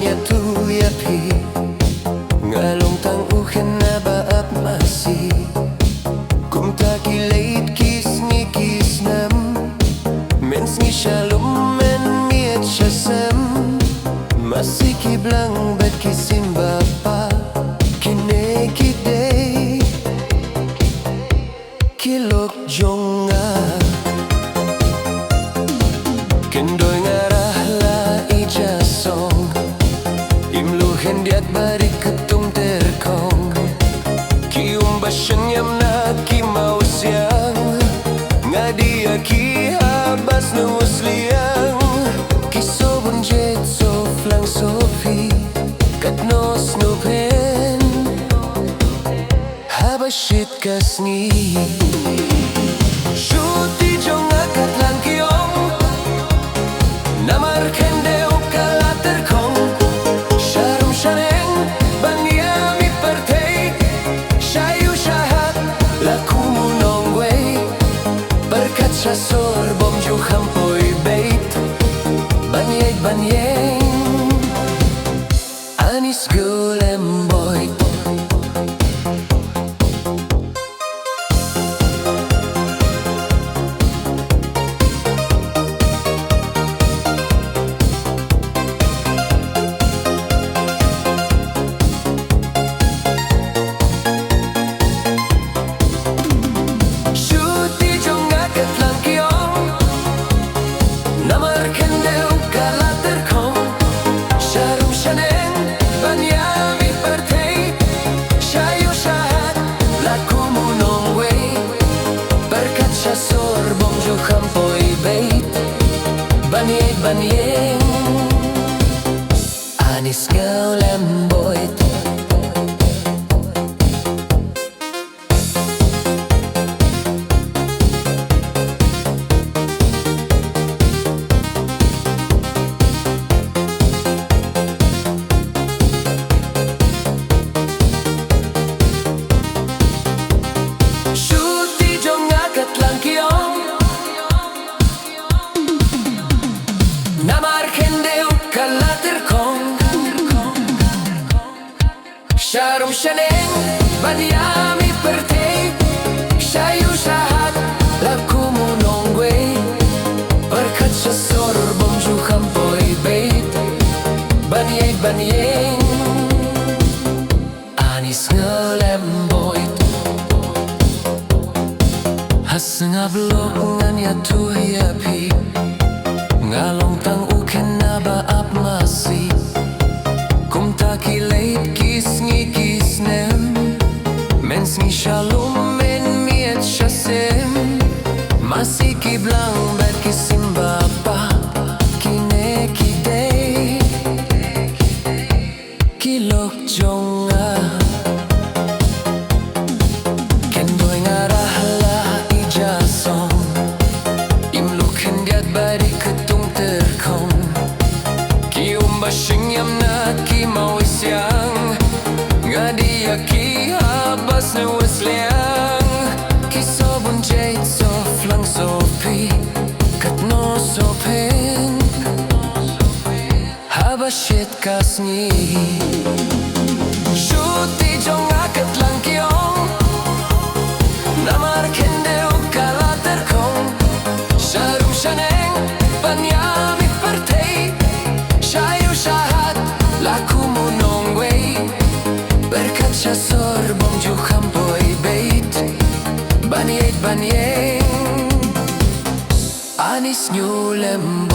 ya tu ya pi ngalong tang uken na baap masi kum ta kilait kis ni kis nam mens ni shalom men miet shasem masih kiblang bat kisim bapa kine kidei kilok jonga kendoi ngarah la ija song imluhen diat bari ketung terkong kium basyan yam na ki mau siang ngadia ki habas nuus liang kiso bunjet so flang sofi kat nos no pen habashit kasni shuti jong akat lang kiong namar kendeu kalater kong sharum shaneng banyami pertei shayu shahat laku munongwe berkat shasor bom ju khampoi beit banyei banyeng anis gulem boy banyeng anis ngau lemboy shuti jong akat lang kiong namar kendeu kalater kong sharum shaneng banyami pertei shayu shahat laku munongwe berkat shasor bom ju khampoi beit banyei banyeng anis ngelem boy hasngab lo ngan ya tu ya pi ngalong tang uken na baap masi kum ta kilait kis ngi kis nem mens ngi shalom men miet shasem masih kiblang bat kisim bapa kine kidei kilok jonga kendoi ngarah la ija song imluken diat bari basing yam na ki mau siang ngadia ki habas nuus liang kiso bunjet so flang sofi kat no so pen habashit kasni shuti jong akat lang kiong namar kendeu kalater kong sharum shaneng banyami pertei shayu shahat laku munongwe berkat shasor bom ju khampoi beit banyei banyeng anis nyulem